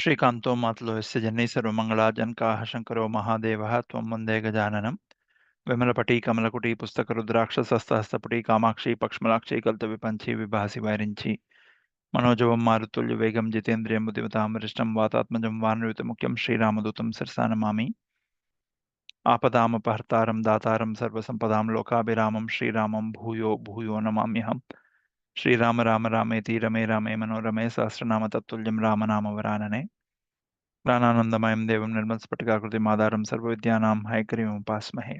श्रीकान्तो मातलो यस्य जन्नै सर्वमङ्गलाजनकाः शङ्करो महादेवः त्वं वन्दे गजाननं विमलपटी कमलकुटी पुस्तकरुद्राक्षसहस्रहस्तपुटी कामाक्षी पक्ष्मलाक्षी कल्तविपञ्ची विभासि वैरिञ्ची मनोजवं मारुतुल्यवेगं जितेन्द्रियं बुद्धिमतां वरिष्ठं वातात्मजं वानरयुतमुख्यं श्रीरामदूतं शिरसा नमामि आपदामपहर्तारं दातारं सर्वसम्पदां लोकाभिरामं श्रीरामं भूयो भूयो नमाम्यहम् श्रीराम राम रामेति रमे रामे मनोरमे सहस्रनाम तत्तुल्यं रामनामवरानने ज्ञानानन्दमयं देवं निर्मलस्फटिकाकृतिमाधारं सर्वविद्यानां हैग्रीवमुपास्महे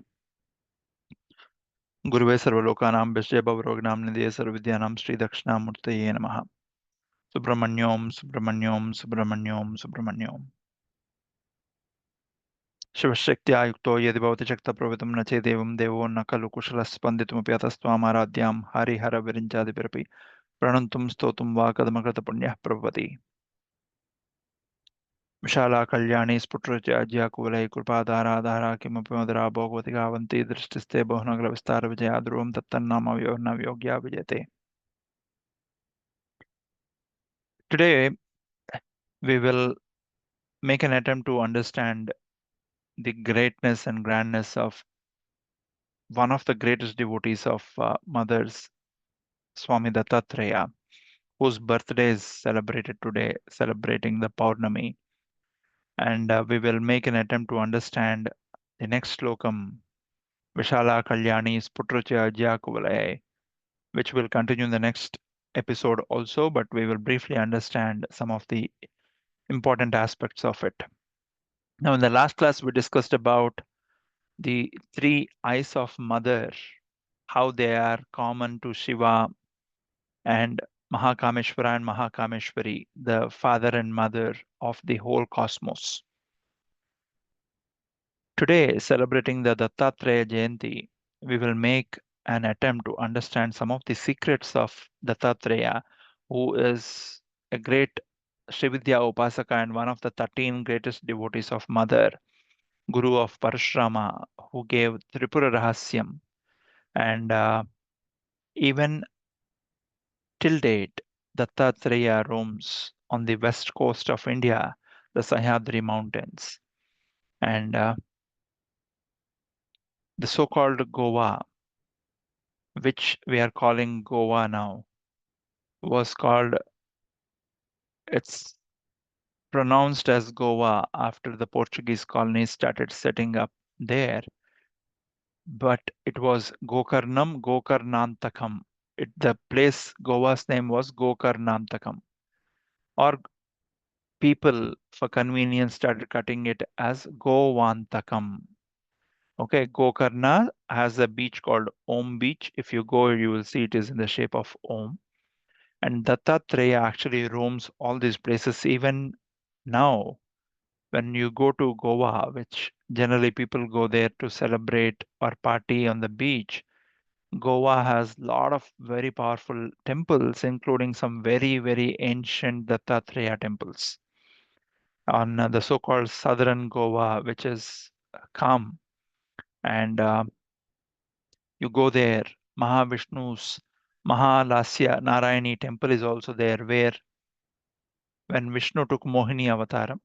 गुरुवे सर्वलोकानां विषये भवरोगिणां निधये सर्वविद्यानां श्रीदक्षिणामूर्तये नमः सुब्रह्मण्यों सुब्रह्मण्यों सुब्रह्मण्यों सुब्रह्मण्यों शिवशक्त्या युक्तो यदि भवति शक्तप्रवृत्तं न चेदेवं देवो न खलु कुशलः स्पन्दितुमपि अतस्त्वामाराध्यां हरिहरविरिञ्चादिभिरपि प्रणन्तुं स्तोतुं वा कदमकृतपुण्यः प्रभवति विशाला कल्याणी स्फुटरुचाज्या कुवलैः कृपाधाराधारा किमपि मधुरा भोगवति गावन्ति दृष्टिस्ते बहुनगरविस्तारविजया ध्रुवं तत्तन्नामयो न योग्या विजयते. Today, we will make an attempt to understand the greatness and grandness of one of the greatest devotees of mothers, Swami DattaTreya, whose birthday is celebrated today, celebrating the Paurnami. And we will make an attempt to understand the next slokam, Vishala Kalyani Sputrucha Jyakuvalaya, which will continue in the next episode also, but we will briefly understand some of the important aspects of it. Now, in the last class, we discussed about the three eyes of mother, how they are common to Shiva and Mahakameshwara and Mahakameshwari, the father and mother of the whole cosmos. Today, celebrating the Dattatreya Jayanti, we will make an attempt to understand some of the secrets of Dattatreya, who is a great Srividya Upasaka and one of the 13 greatest devotees of Mother, Guru of Parashurama, who gave Tripura Rahasyam. And even till date, Dattatreya roams on the west coast of India, the Sahyadri Mountains. And the so-called Goa, which we are calling Goa now, was called, it's pronounced as Goa after the Portuguese colonies started setting up there, but it was Gokarnam, Gokarnantakam. The place, Goa's name was Gokarnantakam. Or people, for convenience, started cutting it as Govantakam. Okay, Gokarna has a beach called Om Beach. If you go, you will see it is in the shape of Om. And Dattatreya actually roams all these places. Even now, when you go to Goa, which generally people go there to celebrate or party on the beach, Goa has a lot of very powerful temples, including some very, very ancient Dattatreya temples. On the so-called southern Goa, which is calm, and you go there, Mahavishnu's Mahalasya Narayani temple is also there, where when Vishnu took Mohini Avataram,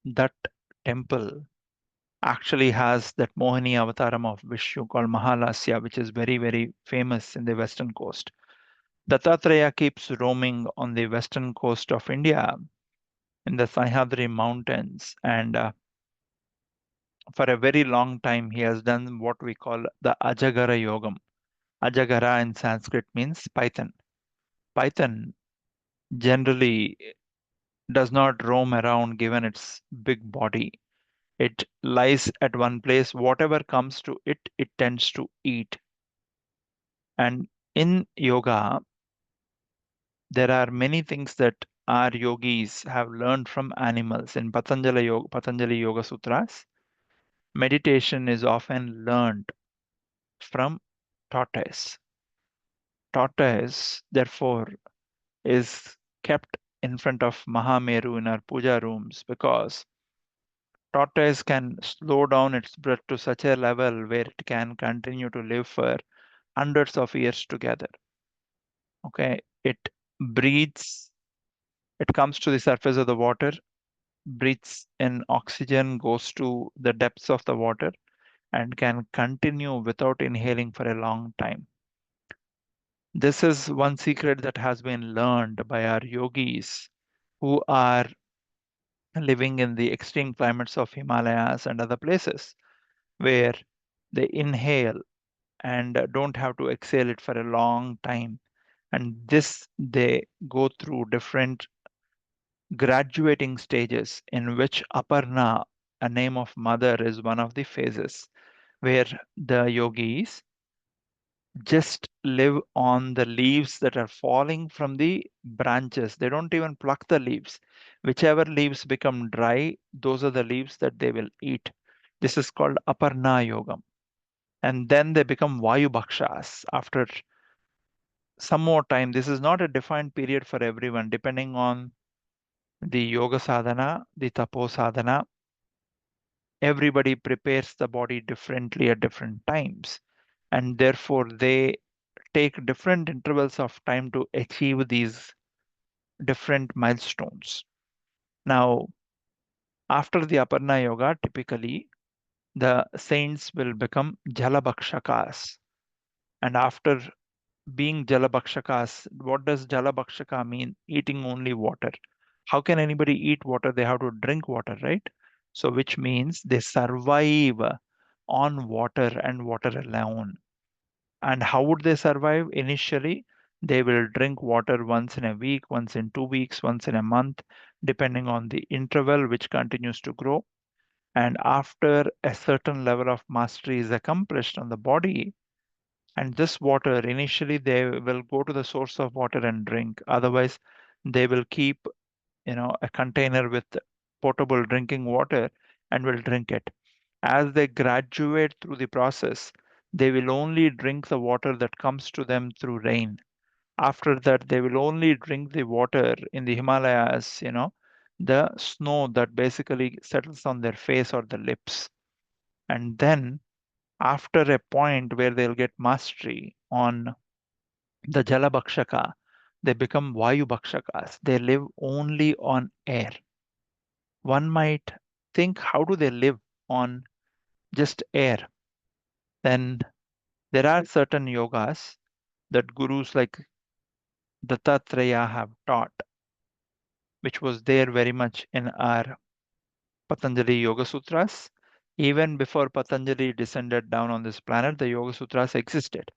that temple actually has that Mohini Avataram of Vishnu called Mahalasya, which is very, very famous in the western coast. Dattatreya keeps roaming on the western coast of India in the Sahyadri mountains, and for a very long time he has done what we call the Ajagara Yogam. Ajagara in Sanskrit means python. Python generally does not roam around given its big body. It lies at one place. Whatever comes to it, it tends to eat. And in yoga, there are many things that our yogis have learned from animals. In Patanjali Yoga Sutras, meditation is often learned from tortoise. Tortoise, therefore, is kept in front of Mahameru in our puja rooms because tortoise can slow down its breath to such a level where it can continue to live for hundreds of years together. Okay, it breathes, it comes to the surface of the water, breathes in oxygen, goes to the depths of the water, and can continue without inhaling for a long time. This is one secret that has been learned by our yogis who are living in the extreme climates of Himalayas and other places where they inhale and don't have to exhale it for a long time. And this, they go through different graduating stages in which Aparna, a name of mother, is one of the phases where the yogis just live on the leaves that are falling from the branches. They don't even pluck the leaves. Whichever leaves become dry, those are the leaves that they will eat. This is called Aparna Yogam. And then they become Vayu Bhakshas after some more time. This is not a defined period for everyone, depending on the yoga sadhana, the tapo sadhana. Everybody prepares the body differently at different times. And therefore, they take different intervals of time to achieve these different milestones. Now, after the Aparna Yoga, typically the saints will become Jalabhakshakas. And after being Jalabhakshakas, what does Jalabhakshaka mean? Eating only water. How can anybody eat water? They have to drink water, right? So, which means they survive on water and water alone. And how would they survive? Initially, they will drink water once in a week, once in 2 weeks, once in a month, depending on the interval which continues to grow. And after a certain level of mastery is accomplished on the body, and this water, initially they will go to the source of water and drink. Otherwise, they will keep, a container with potable drinking water and will drink it. As they graduate through the process, they will only drink the water that comes to them through rain. After that, they will only drink the water in the Himalayas, the snow that basically settles on their face or the lips. And then, after a point where they'll get mastery on the Jala Bhakshaka, they become Vayu Bhakshakas. They live only on air. One might think, how do they live on just air? Then there are certain yogas that gurus like DattaTreya have taught, which was there very much in our Patanjali Yoga Sutras. Even before Patanjali descended down on this planet, the Yoga Sutras existed.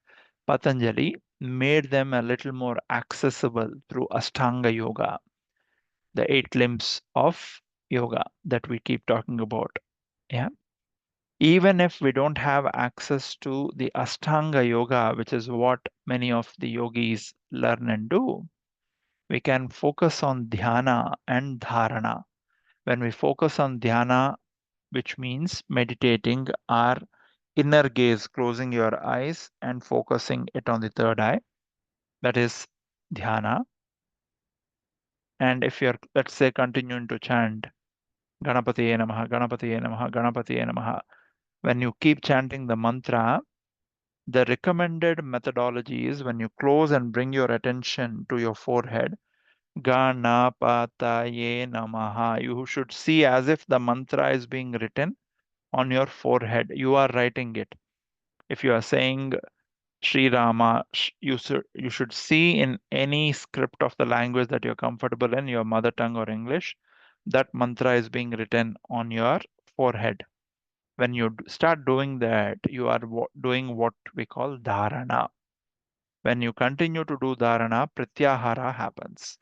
Patanjali made them a little more accessible through Ashtanga Yoga, the 8 limbs of yoga that we keep talking about. Yeah. Even if we don't have access to the Ashtanga Yoga, which is what many of the yogis learn and do, we can focus on dhyana and dharana. When we focus on dhyana, which means meditating our inner gaze, closing your eyes and focusing it on the third eye, that is dhyana. And if you're, let's say, continuing to chant Ganapatiye Namaha, Ganapatiye Namaha, Ganapatiye Namaha, when you keep chanting the mantra, the recommended methodology is when you close and bring your attention to your forehead, Ganapataye Namaha. You should see as if the mantra is being written on your forehead. You are writing it. If you are saying Sri Rama, you should see in any script of the language that you're comfortable in, your mother tongue or English, that mantra is being written on your forehead. When you start doing that, you are doing what we call dharana. When you continue to do dharana, pratyahara happens.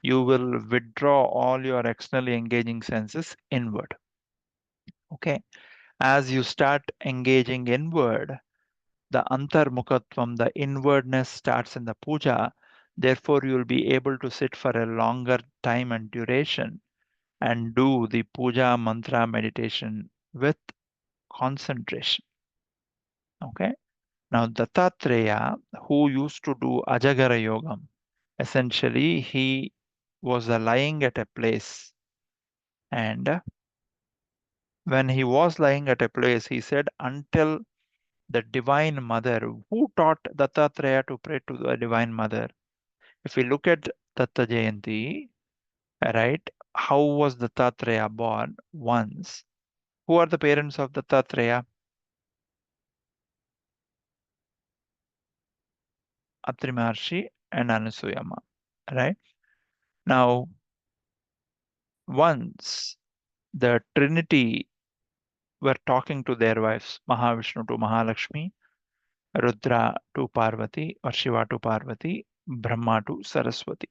You will withdraw all your externally engaging senses inward. Okay. As you start engaging inward, the antarmukhatvam, the inwardness starts in the puja. Therefore, you'll be able to sit for a longer time and duration and do the puja mantra meditation with concentration. Okay. Now, Dattatreya, who used to do Ajagara Yogam, essentially he was lying at a place, and when he was lying at a place, he said, until the Divine Mother, who taught Dattatreya to pray to the Divine Mother? If we look at Datta Jayanti, right, how was the DattaTreya born once? Who are the parents of the DattaTreya? Atri Maharshi and Anusuyama, right? Now, once the Trinity were talking to their wives, Mahavishnu to Mahalakshmi, Rudra to Parvati, or Shiva to Parvati, Brahma to Saraswati.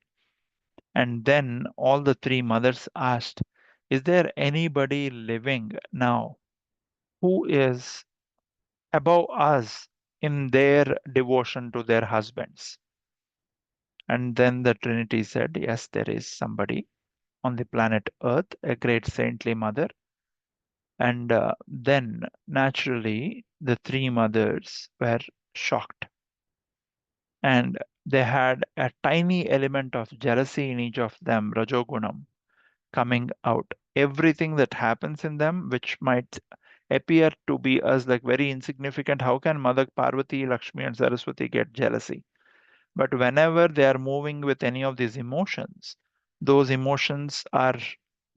And then all the three mothers asked, is there anybody living now who is above us in their devotion to their husbands? And then the Trinity said, yes, there is somebody on the planet Earth, a great saintly mother. And then naturally, the three mothers were shocked. And they had a tiny element of jealousy in each of them, Rajogunam, coming out. Everything that happens in them, which might appear to be us like very insignificant, how can Mother Parvati, Lakshmi, and Saraswati get jealousy? But whenever they are moving with any of these emotions, those emotions are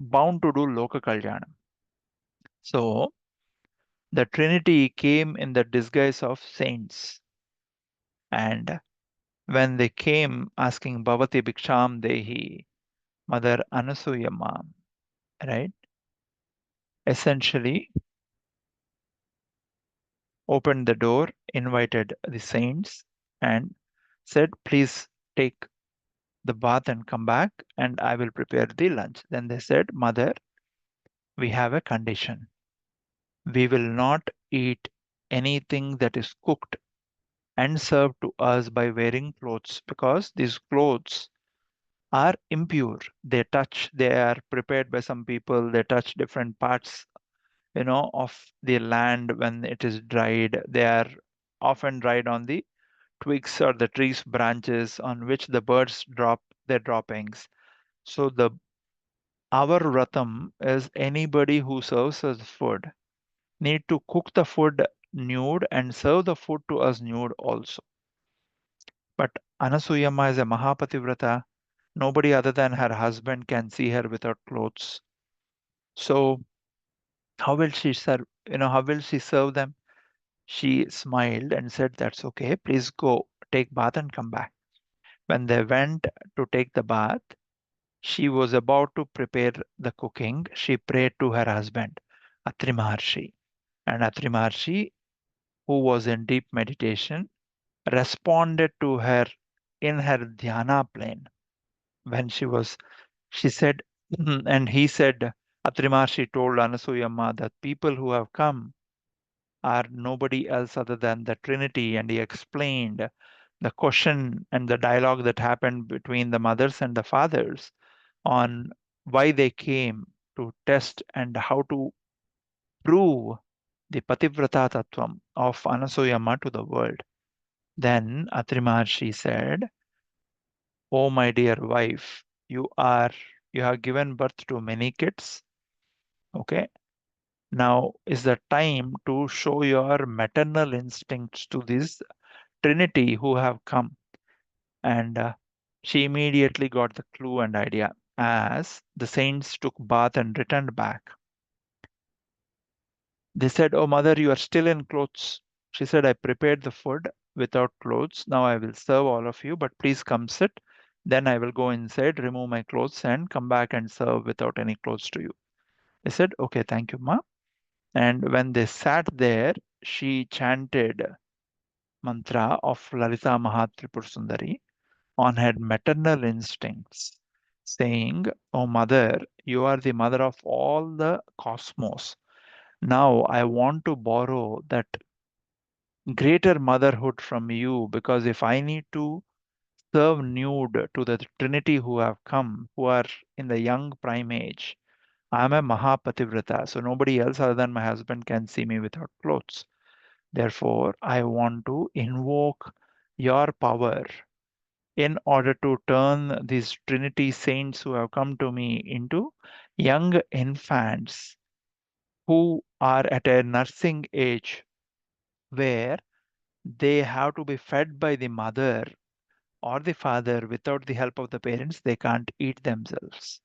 bound to do Loka Kalyanam. So the Trinity came in the disguise of saints. And when they came asking Bhavati Bhiksham Dehi, Mother Anasuyama, right, essentially opened the door, invited the saints, and said, please take the bath and come back, and I will prepare the lunch. Then they said, Mother, we have a condition. We will not eat anything that is cooked and served to us by wearing clothes because these clothes are impure. They touch, they are prepared by some people, they touch different parts, of the land when it is dried. They are often dried on the twigs or the tree's branches on which the birds drop their droppings. So the our vratam is anybody who serves us food need to cook the food nude and serve the food to us nude also. But Anasuyama is a Mahapativrata. Nobody other than her husband can see her without clothes. So how will she serve? How will she serve them? She smiled and said, that's okay. Please go take bath and come back. When they went to take the bath, she was about to prepare the cooking. She prayed to her husband, Atri Maharshi. And Atri Maharshi, who was in deep meditation, responded to her in her dhyana plane. When she said, and he said, Atri Maharshi told Anasuyamma that people who have come are nobody else other than the Trinity. And he explained the question and the dialogue that happened between the mothers and the fathers on why they came to test and how to prove the Pativrata Tattvam of Anasuyama to the world. Then Atri Maharshi said, oh my dear wife, you have given birth to many kids. Okay. Now is the time to show your maternal instincts to this Trinity who have come. And she immediately got the clue and idea as the saints took bath and returned back. They said, oh, mother, you are still in clothes. She said, I prepared the food without clothes. Now I will serve all of you, but please come sit. Then I will go inside, remove my clothes, and come back and serve without any clothes to you. They said, okay, thank you, ma. And when they sat there, she chanted mantra of Lalita Mahatripur Sundari on her maternal instincts, saying, oh, mother, you are the mother of all the cosmos. Now I want to borrow that greater motherhood from you because if I need to serve nude to the Trinity who have come, who are in the young prime age, I am a Mahapativrata, so nobody else other than my husband can see me without clothes. Therefore, I want to invoke your power in order to turn these Trinity saints who have come to me into young infants who are at a nursing age where they have to be fed by the mother or the father. Without the help of the parents, they can't eat themselves.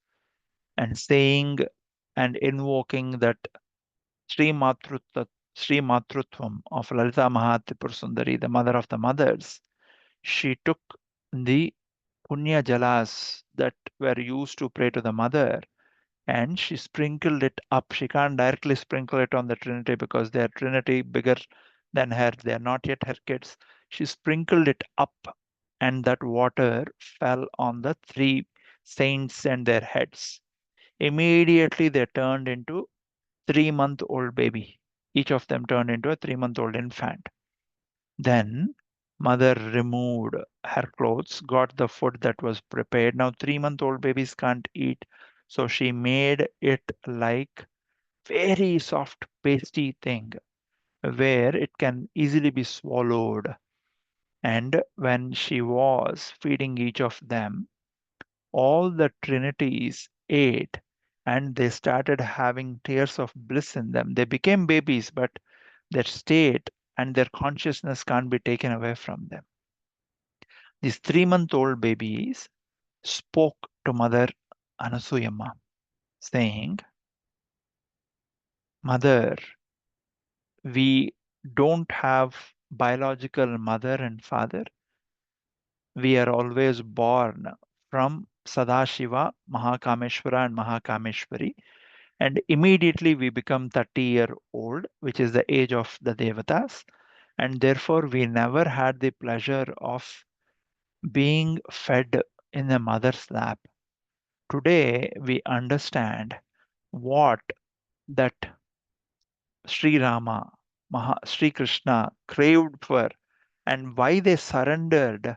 and saying and invoking that Sree Matrutva, Sree Matrutvam of Lalita Mahatripur Sundari, the mother of the mothers. She took the punya jalas that were used to pray to the mother and she sprinkled it up. She can't directly sprinkle it on the Trinity because they are Trinity bigger than her. They are not yet her kids. She sprinkled it up, and that water fell on the three saints and their heads. Immediately, they turned into 3-month-old baby. Each of them turned into a 3-month-old infant. Then mother removed her clothes, got the food that was prepared. Now 3-month-old babies can't eat, so she made it like very soft pasty thing where it can easily be swallowed. And when she was feeding each of them, all the trinities ate and they started having tears of bliss in them. They became babies, but their state and their consciousness can't be taken away from them. These 3-month-old babies spoke to Mother Anasuyamma, saying, Mother, we don't have biological mother and father. We are always born from Sadashiva, Mahakameshwara, and Mahakameshwari. And immediately we become 30-year-old, which is the age of the Devatas. And therefore, we never had the pleasure of being fed in a mother's lap. Today, we understand what that Sri Rama, Sri Krishna craved for and why they surrendered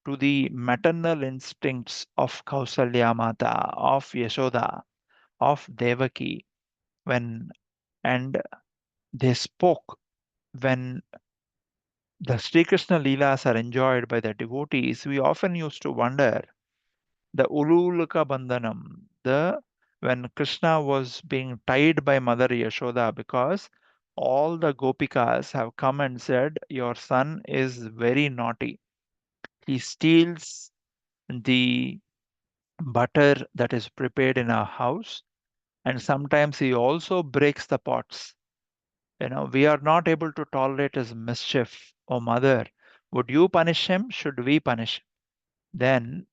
to the maternal instincts of Kausalya Mata, of Yashoda, of Devaki, when and they spoke when the Sri Krishna Leelas are enjoyed by the devotees. We often used to wonder the Ululuka Bandhanam, the when Krishna was being tied by Mother Yashoda because all the gopikas have come and said, Your son is very naughty. He steals the butter that is prepared in our house, and sometimes he also breaks the pots. We are not able to tolerate his mischief. Oh, mother, would you punish him? Should we punish him? Then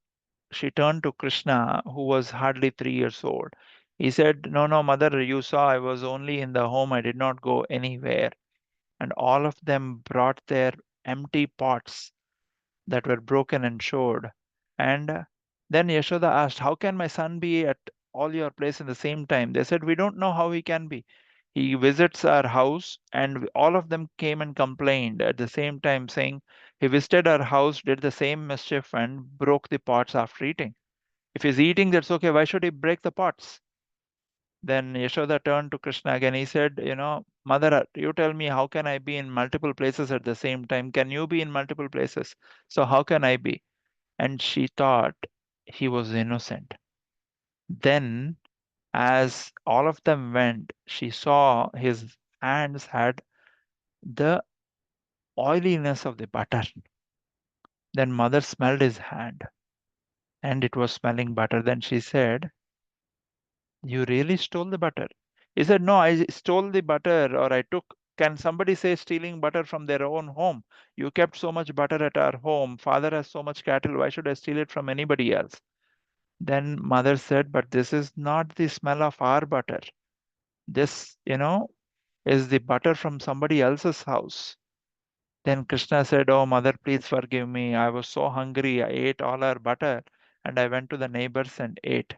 she turned to Krishna, who was hardly 3 years old. He said, No, no, mother, you saw I was only in the home. I did not go anywhere. And all of them brought their empty pots that were broken and showed. And then Yashoda asked, How can my son be at all your place in the same time? They said, We don't know how he can be. He visits our house, and all of them came and complained at the same time, saying, He visited our house, did the same mischief, and broke the pots after eating. If he's eating, that's okay. Why should he break the pots? Then Yashoda turned to Krishna again. He said, Mother, you tell me, how can I be in multiple places at the same time? Can you be in multiple places? So how can I be? And she thought he was innocent. Then, as all of them went, she saw his hands had the oiliness of the butter. Then mother smelled his hand and it was smelling butter. Then she said, You really stole the butter? He said, No, I stole the butter or I took. Can somebody say stealing butter from their own home? You kept so much butter at our home. Father has so much cattle. Why should I steal it from anybody else? Then mother said, But this is not the smell of our butter. This, is the butter from somebody else's house. Then Krishna said, Oh, mother, please forgive me. I was so hungry. I ate all our butter and I went to the neighbors and ate.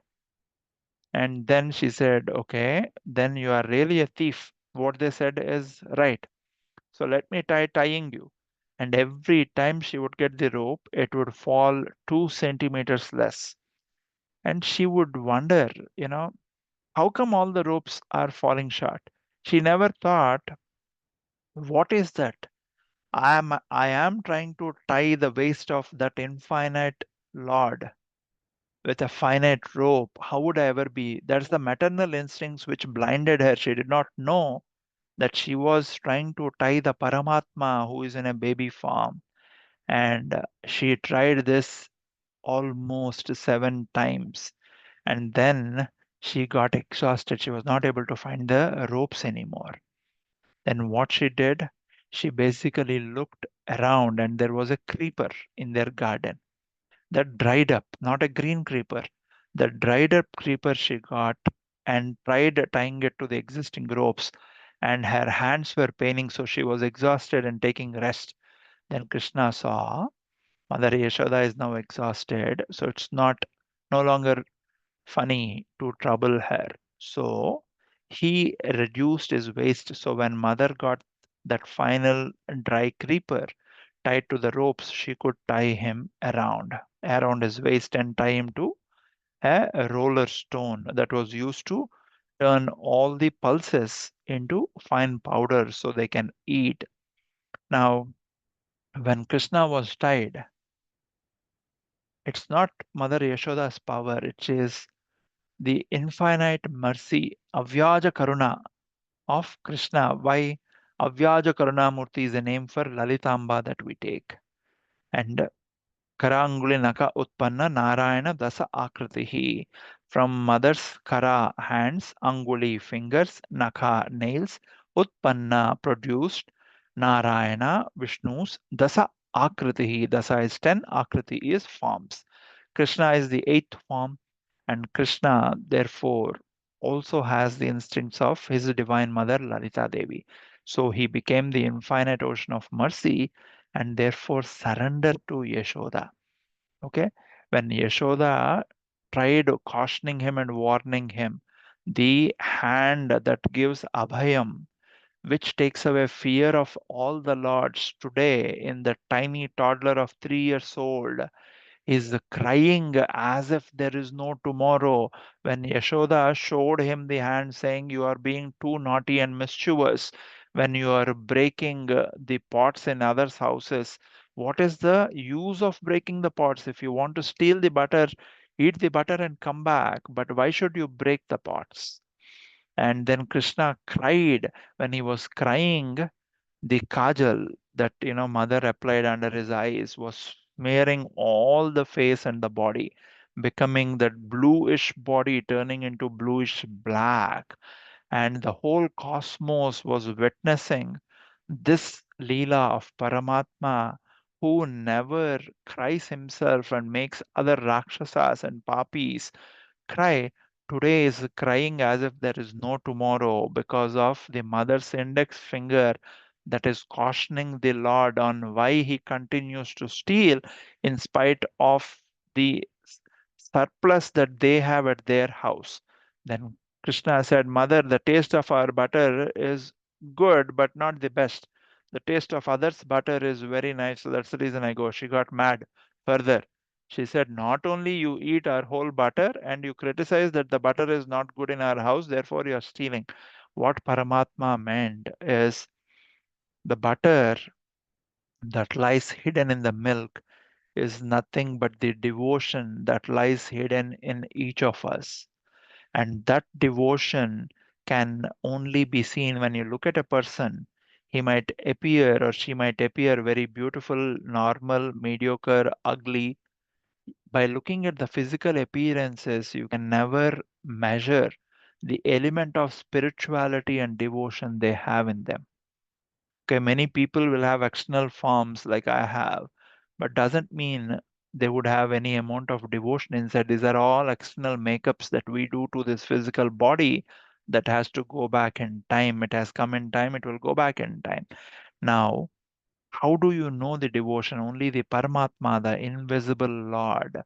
And then she said, Okay, then you are really a thief. What they said is right. So let me try tying you. And every time she would get the rope, it would fall 2 centimeters less. And she would wonder, you know, how come all the ropes are falling short? She never thought, what is that? I am trying to tie the waist of that infinite Lord with a finite rope. How would I ever be? That's the maternal instincts which blinded her. She did not know that she was trying to tie the Paramatma who is in a baby form. And she tried this almost 7 times. And then She got exhausted. She was not able to find the ropes anymore. Then what she did, she basically looked around and there was a creeper in their garden that dried up, not a green creeper. The dried up creeper she got and tried tying it to the existing ropes, and her hands were paining, so she was exhausted and taking rest. Then Krishna saw Mother Yashoda is now exhausted, so it's not no longer funny to trouble her. So he reduced his waist. So when mother got that final dry creeper tied to the ropes, she could tie him around his waist and tie him to a roller stone that was used to turn all the pulses into fine powder so they can eat. Now, when Krishna was tied, it's not Mother Yashoda's power, it is the infinite mercy, Avyaja Karuna of Krishna. Why Avyaja Karuna Murti is a name for Lalitamba that we take. And Karanguli Naka Utpanna Narayana Dasa Akritihi. From mother's Kara hands, Anguli fingers, Naka nails, Utpanna produced Narayana Vishnu's Dasa Akritihi. Dasa is 10, Akriti is forms. Krishna is the eighth form, and Krishna, therefore, also has the instincts of his divine mother Lalita Devi. So he became the infinite ocean of mercy and therefore surrendered to Yashoda. Okay? When Yashoda tried cautioning him and warning him, the hand that gives abhayam, which takes away fear of all the lords today in the tiny toddler of 3 years old, is crying as if there is no tomorrow. When Yashoda showed him the hand, saying, "You are being too naughty and mischievous when you are breaking the pots in others' houses. What is the use of breaking the pots? If you want to steal the butter, eat the butter and come back. But why should you break the pots?" And then Krishna cried. When he was crying, the kajal that mother applied under his eyes was smearing all the face and the body, becoming that bluish body turning into bluish black, and the whole cosmos was witnessing this Leela of Paramatma, who never cries himself and makes other Rakshasas and Papis cry. Today is crying as if there is no tomorrow because of the mother's index finger that is cautioning the Lord on why he continues to steal in spite of the surplus that they have at their house. Then Krishna said, "Mother, the taste of our butter is good, but not the best. The taste of others' butter is very nice, so that's the reason I go." She got mad further. She said, "Not only you eat our whole butter and you criticize that the butter is not good in our house, therefore you are stealing." What Paramatma meant is the butter that lies hidden in the milk is nothing but the devotion that lies hidden in each of us. And that devotion can only be seen when you look at a person. He might appear or she might appear very beautiful, normal, mediocre, ugly. By looking at the physical appearances, you can never measure the element of spirituality and devotion they have in them. Okay, many people will have external forms like I have, but doesn't mean they would have any amount of devotion inside. These are all external makeups that we do to this physical body that has to go back in time. It has come in time, it will go back in time. Now, how do you know the devotion? Only the Paramatma, the invisible Lord,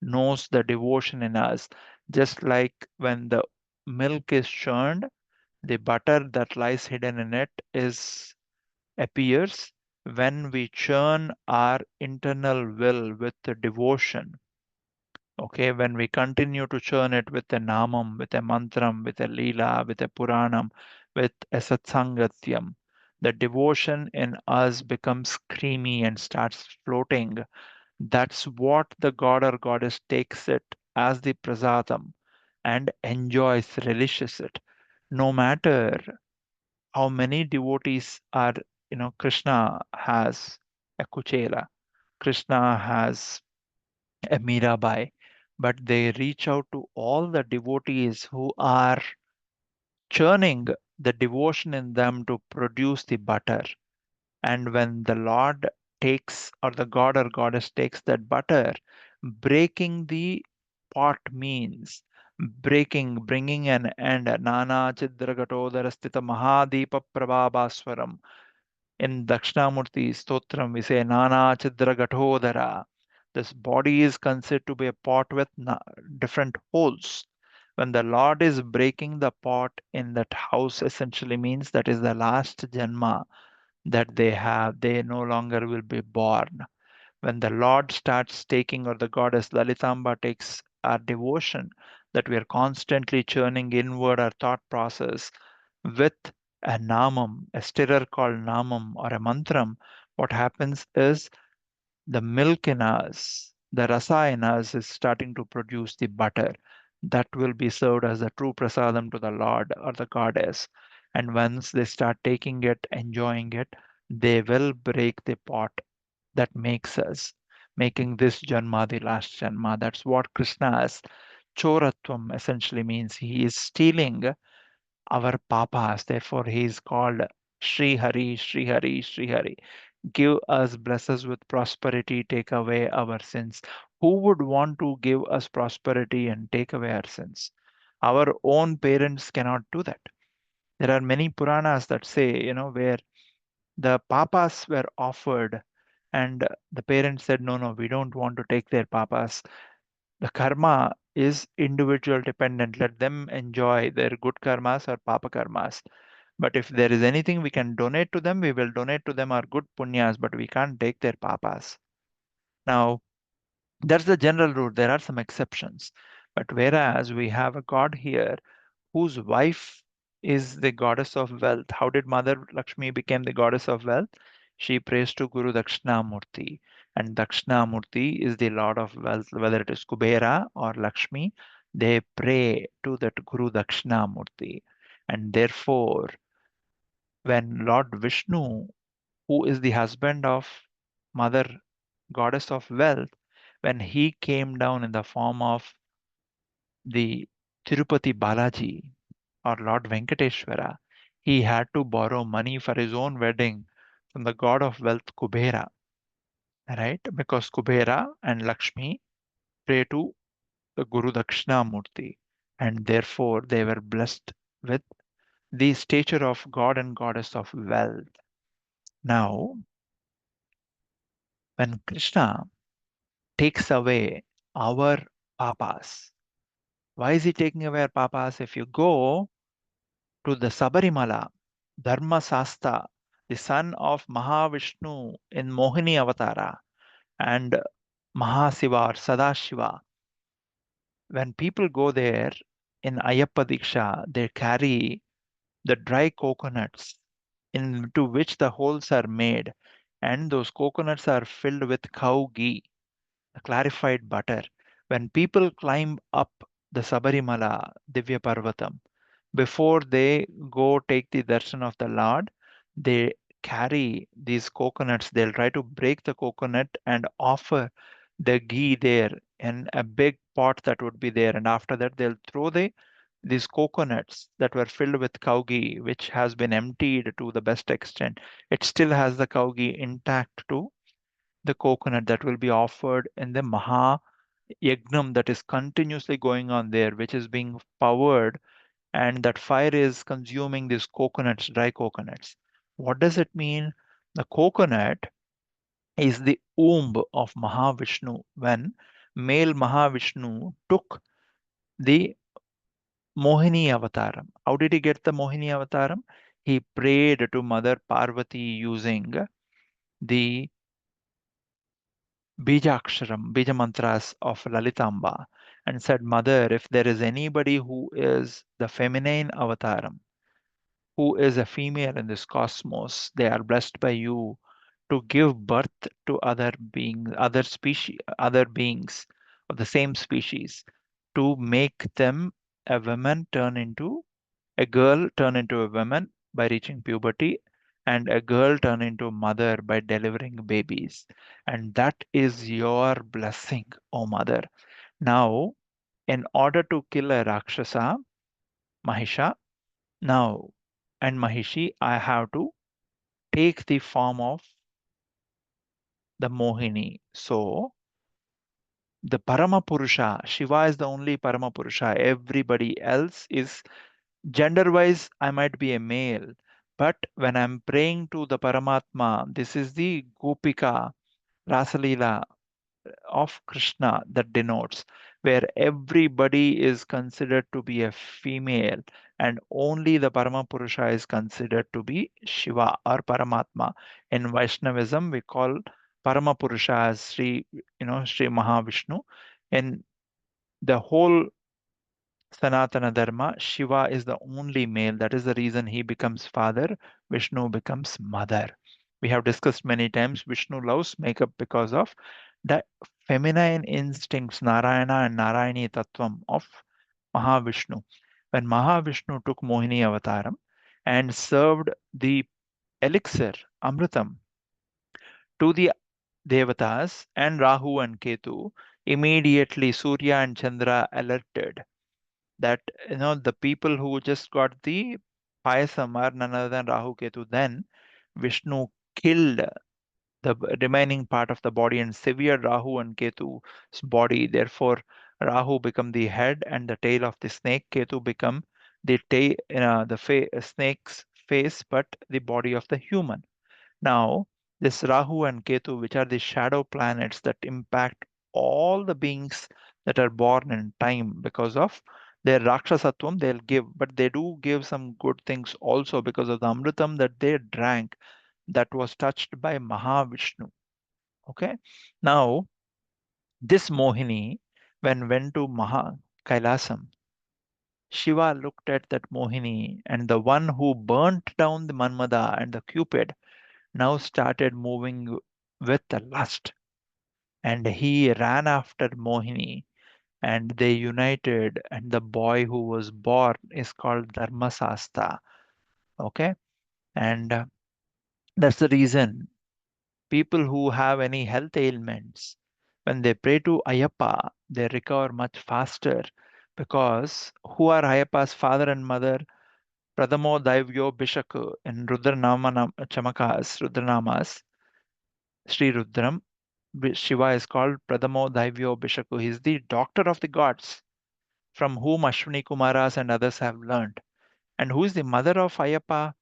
knows the devotion in us. Just like when the milk is churned, the butter that lies hidden in it is appears when we churn our internal will with the devotion. Okay, when we continue to churn it with a namam, with a mantram, with a leela, with a puranam, with a satsangatyam, the devotion in us becomes creamy and starts floating. That's what the god or goddess takes it as the prasadam and enjoys, relishes it. No matter how many devotees are, Krishna has a Kuchela, Krishna has a Mirabai, but they reach out to all the devotees who are churning the devotion in them to produce the butter. And when the Lord takes, or the god or goddess takes that butter, breaking the pot means bringing an end. Nana Chidragatodara Sthita Mahadeepa Prabhabhaswaram. In Dakshinamurti Stotram, we say Nana Chidragatodara. This body is considered to be a pot with different holes. When the Lord is breaking the pot in that house, essentially means that is the last janma that they have. They no longer will be born. When the Lord starts taking, or the goddess Lalitamba takes our devotion, that we are constantly churning inward our thought process with a namam, a stirrer called namam or a mantram, what happens is the milk in us, the rasa in us is starting to produce the butter that will be served as the true prasadam to the Lord or the goddess. And once they start taking it, enjoying it, they will break the pot that makes us, making this Janma the last Janma. That's what Krishna's Choratvam essentially means. He is stealing our papas. Therefore, he is called Sri Hari, Sri Hari, Sri Hari. Give us, bless us with prosperity, take away our sins. Who would want to give us prosperity and take away our sins? Our own parents cannot do that. There are many Puranas that say, where the papas were offered and the parents said, no, no, we don't want to take their papas. The karma is individual dependent. Let them enjoy their good karmas or papa karmas. But if there is anything we can donate to them, we will donate to them our good punyas, but we can't take their papas. Now, that's the general rule. There are some exceptions. But whereas we have a god here whose wife is the goddess of wealth. How did Mother Lakshmi become the goddess of wealth? She prays to Guru Dakshinamurti. And Dakshinamurti is the Lord of wealth, whether it is Kubera or Lakshmi, they pray to that Guru Dakshinamurti. And therefore, when Lord Vishnu, who is the husband of Mother Goddess of Wealth, when he came down in the form of the Tirupati Balaji or Lord Venkateshwara, he had to borrow money for his own wedding from the god of wealth Kubera, right? Because Kubera and Lakshmi pray to the Guru Dakshinamurti, and therefore they were blessed with the stature of god and goddess of wealth. Now, when Krishna takes away our papas, why is he taking away our papas? If you go to the Sabarimala, Dharmasasta, the son of Mahavishnu in Mohini Avatara, and Mahasiva or Sadashiva, when people go there in Ayappa Diksha, they carry the dry coconuts into which the holes are made, and those coconuts are filled with cow ghee, the clarified butter. When people climb up the Sabarimala Divya Parvatam, before they go take the darshan of the Lord, they carry these coconuts. They'll try to break the coconut and offer the ghee there in a big pot that would be there. And after that, they'll throw these coconuts that were filled with cow ghee, which has been emptied to the best extent. It still has the cow ghee intact to the coconut that will be offered in the Maha Yagnam that is continuously going on there, which is being powered, and that fire is consuming these coconuts, dry coconuts. What does it mean? The coconut is the womb of Mahavishnu when male Mahavishnu took the Mohini avataram. How did he get the Mohini avataram? He prayed to Mother Parvati using the Bijaksharam, Bija mantras of Lalitamba, and said, Mother, if there is anybody who is the feminine avataram, who is a female in this cosmos, they are blessed by you to give birth to other beings, other species, other beings of the same species, to make them a woman turn into a girl, turn into a woman by reaching puberty, and a girl turn into a mother by delivering babies. And that is your blessing, O Mother. Now, in order to kill a Rakshasa, Mahisha, now, and Mahishi, I have to take the form of the Mohini. So, the Paramapurusha, Shiva is the only Paramapurusha. Everybody else is gender wise, I might be a male. But when I'm praying to the Paramatma, this is the Gopika Rasalila of Krishna that denotes, where everybody is considered to be a female and only the Paramapurusha is considered to be Shiva or Paramatma. In Vaishnavism, we call Paramapurusha as Sri Mahavishnu. In the whole Sanatana Dharma, Shiva is the only male. That is the reason he becomes father, Vishnu becomes mother. We have discussed many times Vishnu loves makeup because of the feminine instincts, Narayana and Narayani Tattvam of Mahavishnu. When Mahavishnu took Mohini Avataram and served the elixir, Amritam, to the Devatas and Rahu and Ketu, immediately Surya and Chandra alerted that the people who just got the payasam are none other than Rahu Ketu. Then Vishnu killed the remaining part of the body and severed Rahu and Ketu's body. Therefore, Rahu become the head and the tail of the snake. Ketu become the snake's face, but the body of the human. Now, this Rahu and Ketu, which are the shadow planets that impact all the beings that are born in time because of their Rakshasatvam, they'll give, but they do give some good things also because of the Amritam that they drank that was touched by Mahavishnu. Okay. Now, this Mohini, when went to Kailasam, Shiva looked at that Mohini and the one who burnt down the Manmada and the Cupid now started moving with the lust. And he ran after Mohini and they united. And the boy who was born is called Dharmasasta. Okay. And that's the reason people who have any health ailments, when they pray to Ayappa, they recover much faster because who are Ayappa's father and mother? Pradamo Daivyo Bishaku in Rudranama Chamakas, Rudranamas, Sri Rudram. Shiva is called Pradamo Daivyo Bishaku. He is the doctor of the gods from whom Ashwini Kumaras and others have learned. And who is the mother of Ayappa?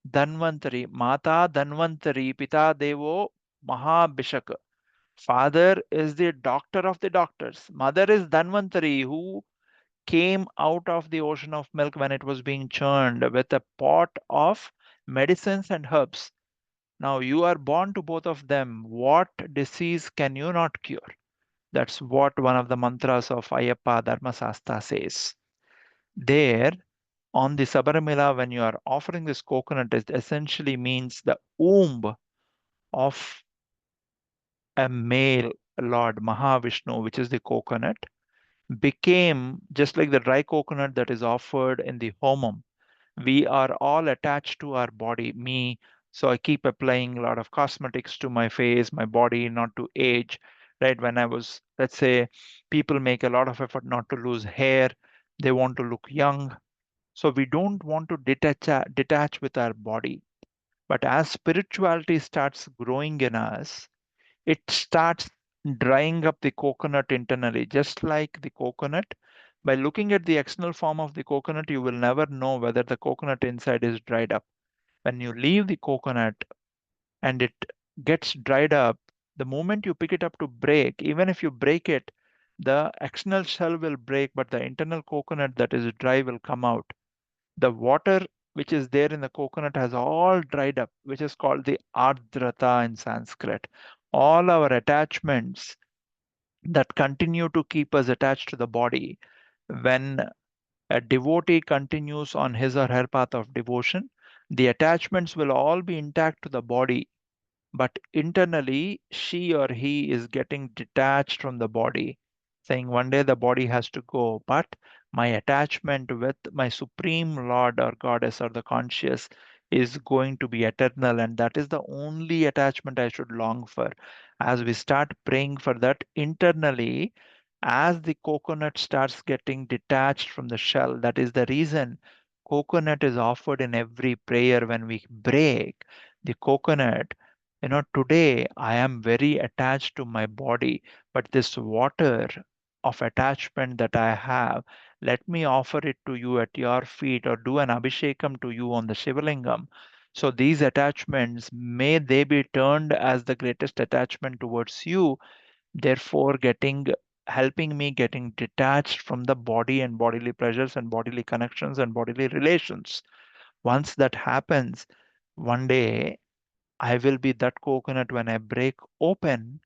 Dhanvantari. Mata Dhanvantari, Pita Devo Mahabhishak. Father is the doctor of the doctors. Mother is Dhanvantari, who came out of the ocean of milk when it was being churned with a pot of medicines and herbs. Now you are born to both of them. What disease can you not cure? That's what one of the mantras of Ayappa Dharmasasta says. There, on the Sabarimala, when you are offering this coconut, it essentially means the womb of a male Lord Mahavishnu, which is the coconut, became just like the dry coconut that is offered in the homam. We are all attached to our body, me. So I keep applying a lot of cosmetics to my face, my body, not to age. Right? When I was, let's say, people make a lot of effort not to lose hair, they want to look young. So we don't want to detach with our body. But as spirituality starts growing in us, it starts drying up the coconut internally, just like the coconut. By looking at the external form of the coconut, you will never know whether the coconut inside is dried up. When you leave the coconut and it gets dried up, the moment you pick it up to break, even if you break it, the external shell will break, but the internal coconut that is dry will come out. The water which is there in the coconut has all dried up, which is called the ardrata in Sanskrit. All our attachments that continue to keep us attached to the body, when a devotee continues on his or her path of devotion, the attachments will all be intact to the body, but internally she or he is getting detached from the body, saying one day the body has to go, but my attachment with my supreme Lord or Goddess or the conscious is going to be eternal, and that is the only attachment I should long for. As we start praying for that internally, as the coconut starts getting detached from the shell. That is the reason coconut is offered in every prayer when we break the coconut. Today I am very attached to my body, but this water of attachment that I have, let me offer it to you at your feet or do an abhishekam to you on the Shivalingam. So these attachments, may they be turned as the greatest attachment towards you, therefore helping me getting detached from the body and bodily pleasures and bodily connections and bodily relations. Once that happens, one day I will be that coconut. When I break open,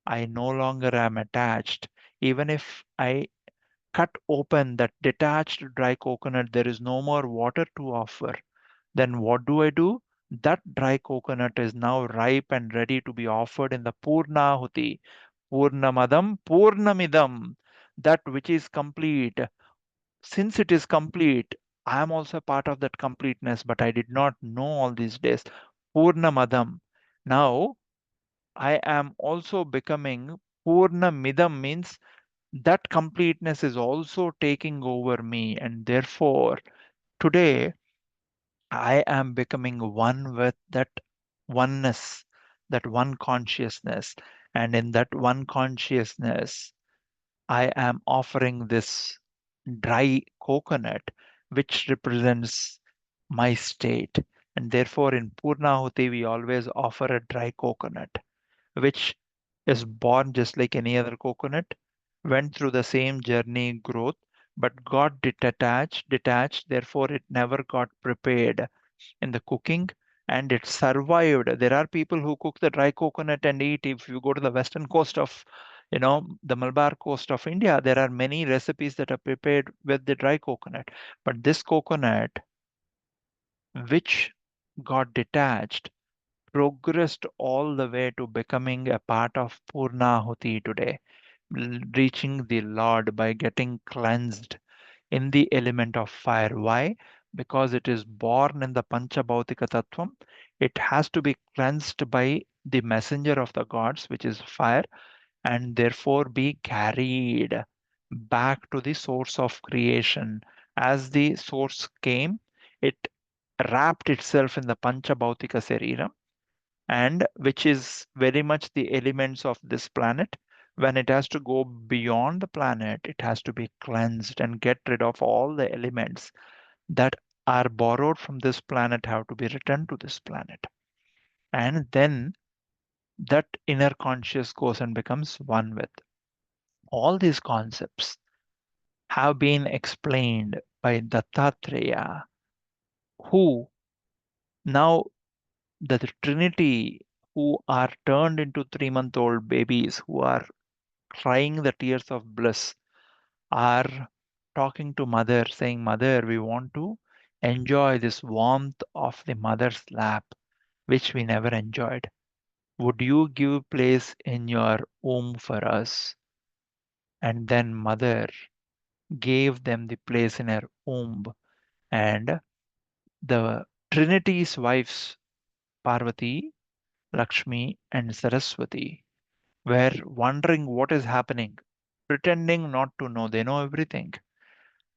I no longer am attached. Even if I cut open that detached dry coconut, there is no more water to offer. Then what do I do? That dry coconut is now ripe and ready to be offered in the Purnahuti. Purnamadam Purnamidam, that which is complete. Since it is complete, I am also part of that completeness, but I did not know all these days. Purnamadam. Now I am also becoming Purnamidam, means that completeness is also taking over me, and therefore today I am becoming one with that oneness, that one consciousness. And in that one consciousness, I am offering this dry coconut, which represents my state. And therefore, in Purnahuti, we always offer a dry coconut, which is born just like any other coconut, went through the same journey, growth, but got detached, therefore, it never got prepared in the cooking and it survived. There are people who cook the dry coconut and eat. If you go to the western coast of, the Malabar coast of India, there are many recipes that are prepared with the dry coconut. But this coconut, which got detached, progressed all the way to becoming a part of Purnahuti today, reaching the Lord by getting cleansed in the element of fire. Why? Because it is born in the Panchabhautika Tattvam. It has to be cleansed by the messenger of the gods, which is fire, and therefore be carried back to the source of creation. As the source came, it wrapped itself in the Panchabhautika Sarira, and which is very much the elements of this planet. When it has to go beyond the planet, it has to be cleansed and get rid of all the elements that are borrowed from this planet, have to be returned to this planet. And then that inner conscious goes and becomes one with. All these concepts have been explained by DattaTreya, who now the Trinity, who are turned into 3-month-old babies, who are crying the tears of bliss, are talking to mother, saying, Mother, we want to enjoy this warmth of the mother's lap, which we never enjoyed. Would you give place in your womb for us? And then mother gave them the place in her womb. And the Trinity's wives, Parvati, Lakshmi, and Saraswati, were wondering what is happening, pretending not to know. They know everything.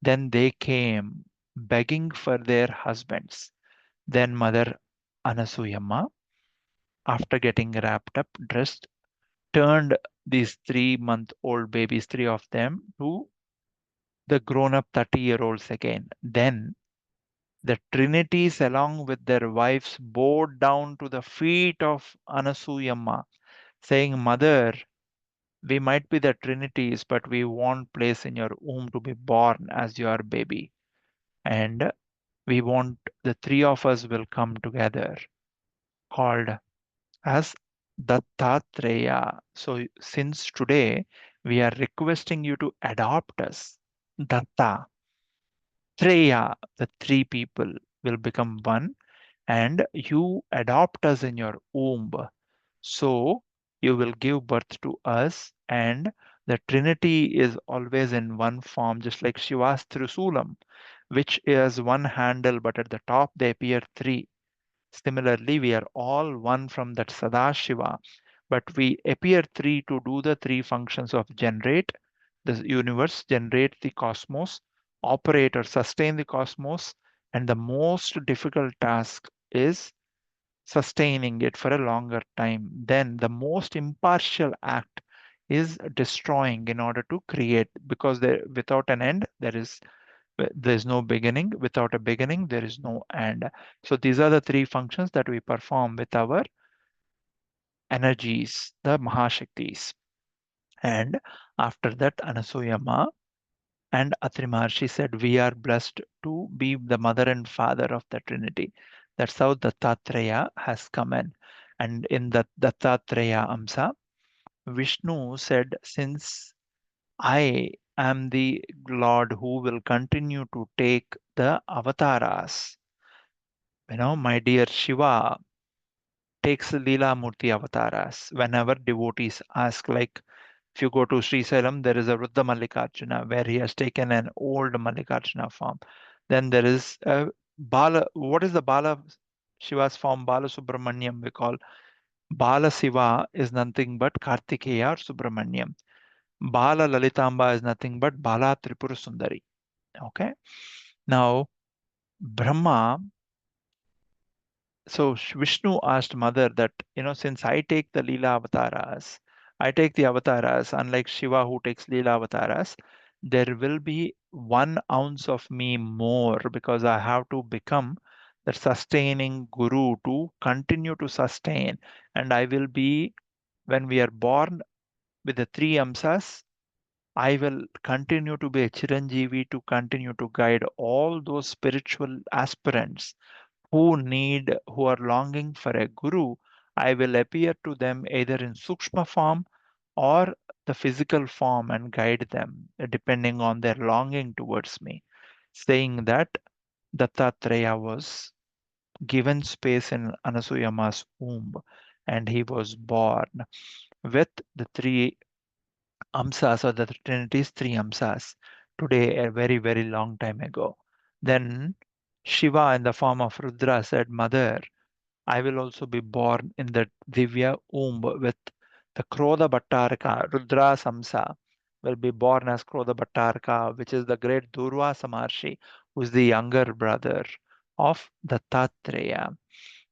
Then they came begging for their husbands. Then Mother Anasuyamma, after getting wrapped up, dressed, turned these 3-month-old babies, three of them, to the grown up 30-year-olds again. Then the Trinities, along with their wives, bowed down to the feet of Anasuyamma, saying, Mother, we might be the Trinities, but we want place in your womb to be born as your baby. And we want the three of us will come together, called as DattaTreya. So since today we are requesting you to adopt us, Datta, Treya, the three people will become one, and you adopt us in your womb. So you will give birth to us, and the Trinity is always in one form, just like Shiva's Trisulam, which is one handle, but at the top they appear three. Similarly, we are all one from that Sadashiva, but we appear three to do the three functions of generate, the universe, generate the cosmos, operate or sustain the cosmos, and the most difficult task is sustaining it for a longer time. Then the most impartial act is destroying in order to create, because there, without an end, there is no beginning. Without a beginning, there is no end. So these are the three functions that we perform with our energies, the Mahashaktis. And after that, Anasuyama and Atri Maharshi said, we are blessed to be the mother and father of the Trinity. That's how DattaTreya has come in. And in the DattaTreya Amsa, Vishnu said, since I am the Lord who will continue to take the avatars, my dear Shiva takes Leela Murti avatars whenever devotees ask, like if you go to Sri Sailam, there is a Ruddha Mallikarjuna where he has taken an old Mallikarjuna form. Then there is a Bala. What is the Bala Shiva's form? Bala Subramanyam, we call. Bala Shiva is nothing but Kartikeya or Subramanyam. Bala Lalitamba is nothing but Bala Tripura Sundari. Okay. Now, Brahma, so Vishnu asked Mother that, since I take the Leela avatars, I take the avatars, unlike Shiva who takes Leela avatars, there will be 1 ounce of me more because I have to become the sustaining guru to continue to sustain. And I will be, when we are born with the three amsas, I will continue to be a Chiranjeevi to continue to guide all those spiritual aspirants who are longing for a guru. I will appear to them either in Sukshma form or the physical form and guide them depending on their longing towards me. Saying that, Dattatreya was given space in Anasuyama's womb and he was born with the three Amsas or the Trinity's three Amsas today, a very, very long time ago. Then Shiva in the form of Rudra said, Mother, I will also be born in the Divya womb with the Krodha Bhattaraka. Rudra Samsa will be born as Krodha Bhattaraka, which is the great Durvasa Maharshi, who is the younger brother of Dattatreya.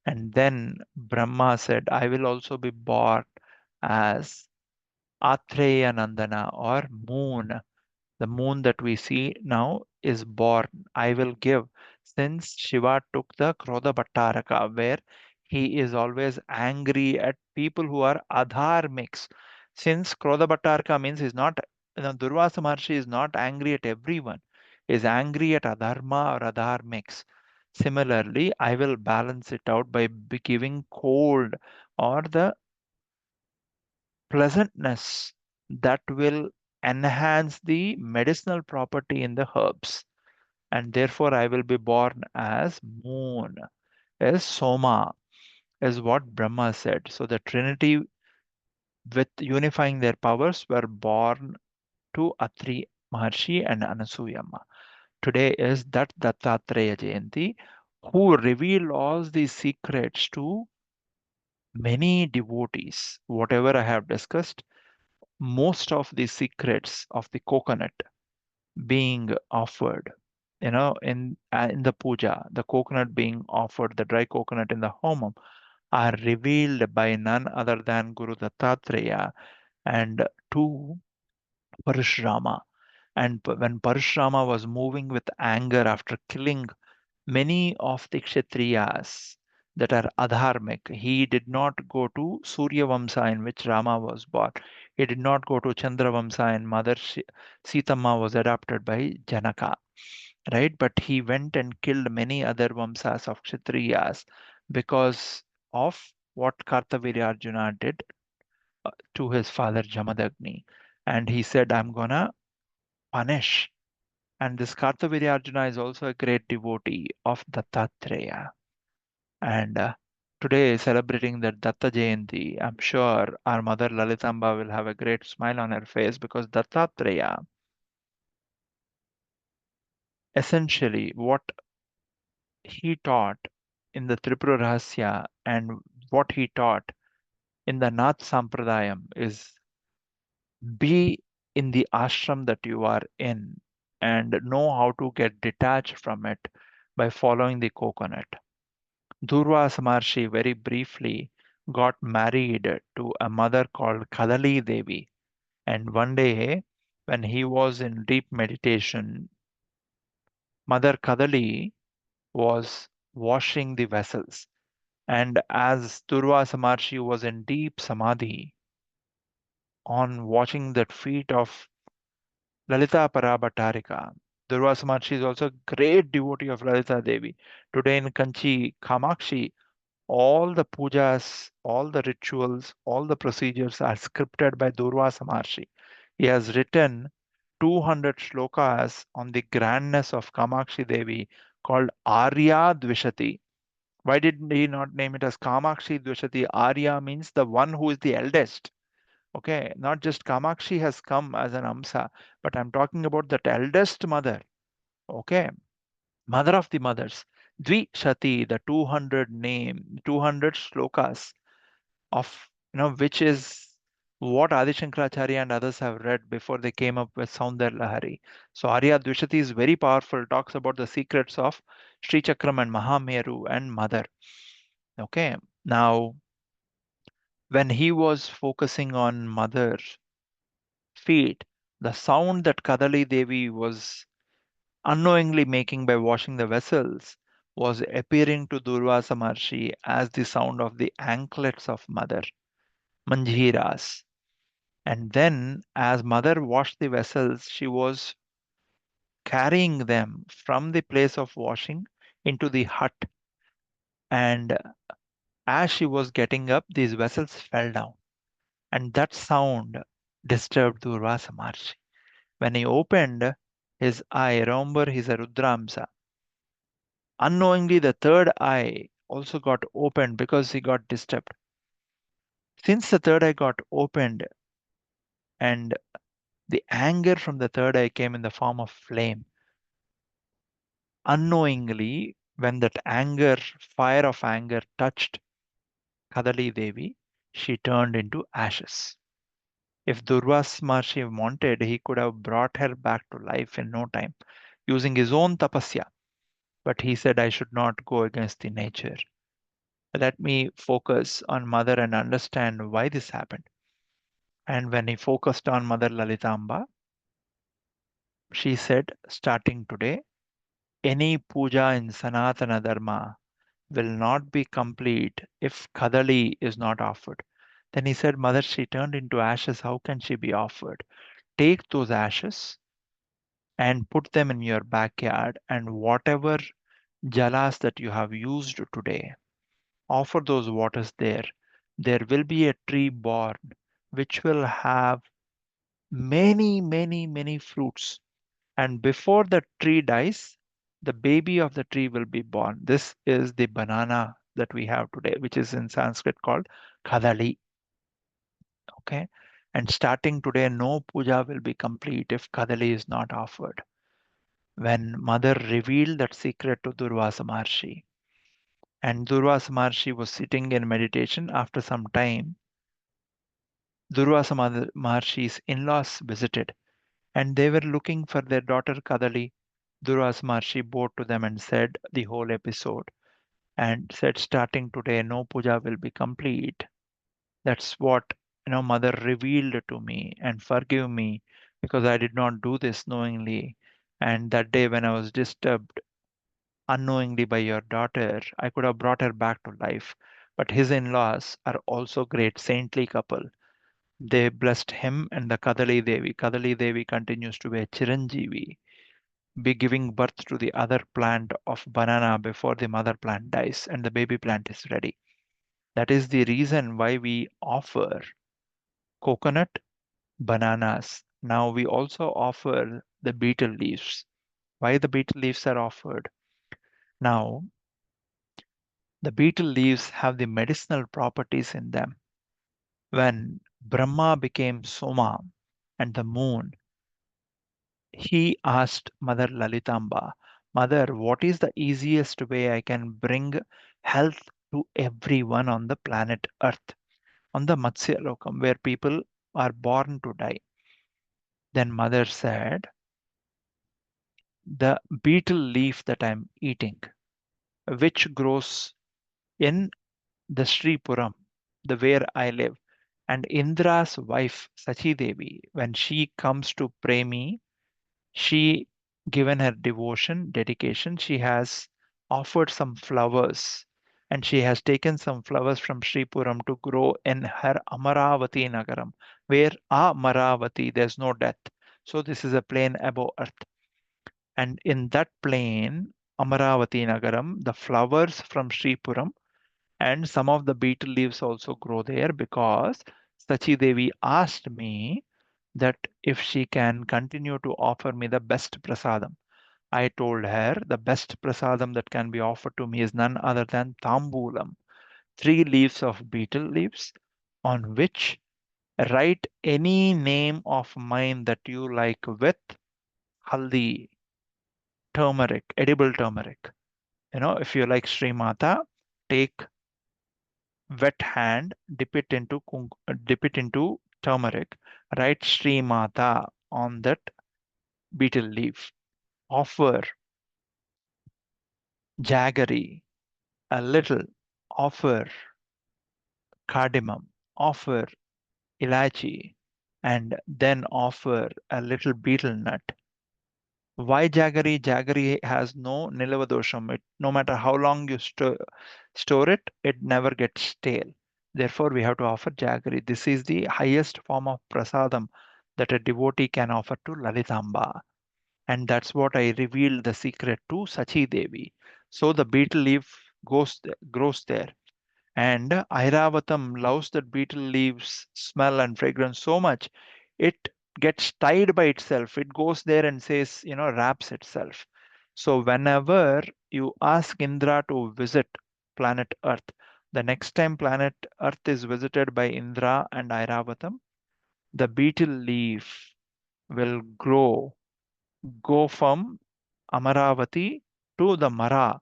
And then Brahma said, I will also be born as Atreya Nandana or moon. The moon that we see now is born. I will give. Since Shiva took the Krodha Bhattaraka, where he is always angry at people who are adharmics. Since Krodha Bhattaraka means he's not, Durvasa Maharshi is not angry at everyone, is angry at adharma or adharmics. Similarly, I will balance it out by giving cold or the pleasantness that will enhance the medicinal property in the herbs. And therefore, I will be born as moon, as Soma, is what Brahma said. So the Trinity, with unifying their powers, were born to Atri Maharshi and Anasuyama. Today is that Dattatreya Jayanti, who reveal all these secrets to many devotees. Whatever I have discussed, most of the secrets of the coconut being offered, in the puja, the coconut being offered, the dry coconut in the homam, are revealed by none other than Guru Dattatreya and to Parashurama. And when Parashurama was moving with anger after killing many of the Kshatriyas that are adharmic, he did not go to Surya Vamsa in which Rama was born. He did not go to Chandra Vamsa and Mother Sitama was adopted by Janaka, right? But he went and killed many other Vamsas of Kshatriyas because of what Kartavirya Arjuna did to his father Jamadagni. And he said, I'm gonna punish. And this Kartavirya Arjuna is also a great devotee of Dattatreya. And today, celebrating the Datta Jayanti, I'm sure our mother Lalitamba will have a great smile on her face because Dattatreya, essentially, what he taught in the Tripura Rahasya and what he taught in the Nath Sampradayam is be in the ashram that you are in and know how to get detached from it by following the coconut. Durvasa Maharshi very briefly got married to a mother called Kadali Devi. And one day, when he was in deep meditation, Mother Kadali was washing the vessels. And as Durvasa Maharshi was in deep samadhi on watching the feet of Lalita Parabhatarika, Durvasa Maharshi is also a great devotee of Lalita Devi. Today in Kanchi, Kamakshi, all the pujas, all the rituals, all the procedures are scripted by Durvasa Maharshi. He has written 200 shlokas on the grandness of Kamakshi Devi called Arya Dvishati. Why did he not name it as Kamakshi Dvishati? Arya means the one who is the eldest. Okay, not just Kamakshi has come as an Amsa, but I'm talking about that eldest mother. Okay, mother of the mothers. Dvi Shati, the 200 name, 200 shlokas of, which is what Adi Shankaracharya and others have read before they came up with Saundar Lahari. So Arya Dvishati is very powerful, talks about the secrets of Sri Chakram and Mahameru and Mother. Okay, now when he was focusing on Mother feet, the sound that Kadali Devi was unknowingly making by washing the vessels was appearing to Durvasa Maharshi as the sound of the anklets of Mother, Manjiras. And then, as Mother washed the vessels, she was carrying them from the place of washing into the hut. And as she was getting up, these vessels fell down. And that sound disturbed Durvasa Maharshi. When he opened his eye, remember he's a Rudramsa. Unknowingly, the third eye also got opened because he got disturbed. Since the third eye got opened and the anger from the third eye came in the form of flame, unknowingly, when that anger, fire of anger touched Kadali Devi, she turned into ashes. If Durvas Maharshi wanted, he could have brought her back to life in no time using his own tapasya. But he said, I should not go against the nature. Let me focus on Mother and understand why this happened. And when he focused on Mother Lalitamba, she said, starting today, any puja in Sanatana Dharma will not be complete if Kadali is not offered. Then he said, Mother, she turned into ashes. How can she be offered? Take those ashes and put them in your backyard, and whatever jalas that you have used today, offer those waters there. There will be a tree born which will have many, many, many fruits. And before the tree dies, the baby of the tree will be born. This is the banana that we have today, which is in Sanskrit called kadali. Okay. And starting today, no puja will be complete if kadali is not offered. When mother revealed that secret to Durvasa Maharshi, and Durvasa Maharshi was sitting in meditation after some time, Maharshi's in-laws visited and they were looking for their daughter Kadali. Durvasa Maharshi bowed to them and said the whole episode and said, starting today, no puja will be complete. That's what mother revealed to me, and forgive me because I did not do this knowingly. And that day when I was disturbed unknowingly by your daughter, I could have brought her back to life. But his in-laws are also great saintly couple. They blessed him and the Kadali Devi. Kadali Devi continues to be a Chiranjeevi, be giving birth to the other plant of banana before the mother plant dies and the baby plant is ready. That is the reason why we offer coconut, bananas. Now we also offer the betel leaves. Why the betel leaves are offered? Now, the betel leaves have the medicinal properties in them. When Brahma became Soma and the moon, he asked Mother Lalitamba, Mother, what is the easiest way I can bring health to everyone on the planet Earth, on the Matsya Lokam, where people are born to die? Then mother said, the betel leaf that I'm eating, which grows in the Sripuram, the where I live, and Indra's wife, Sachi Devi, when she comes to pray me, she, given her devotion, dedication, she has offered some flowers and she has taken some flowers from Sripuram to grow in her Amaravati Nagaram, where Amaravati, there's no death. So this is a plain above earth. And in that plain, Amaravati Nagaram, the flowers from Sripuram and some of the betel leaves also grow there because Sachi Devi asked me that if she can continue to offer me the best prasadam. I told her the best prasadam that can be offered to me is none other than tambulam, 3 leaves of betel leaves on which write any name of mine that you like with haldi, turmeric, edible turmeric. If you like Sree Mata, take wet hand, dip it into turmeric, write Sree Mata on that betel leaf. Offer jaggery, a little, offer cardamom, offer ilachi, and then offer a little betel nut. Why jaggery? Jaggery has no nilavadosham. No matter how long you store it, it never gets stale. Therefore, we have to offer jaggery. This is the highest form of prasadam that a devotee can offer to Lalitamba. And that's what I revealed the secret to Sachi Devi. So the betel leaf grows there. And Airavatam loves that betel leaves smell and fragrance so much, it gets tied by itself. It goes there and says, wraps itself. So whenever you ask Indra to visit planet Earth, the next time planet Earth is visited by Indra and Airavatam, the betel leaf will go from Amaravati to the Mara,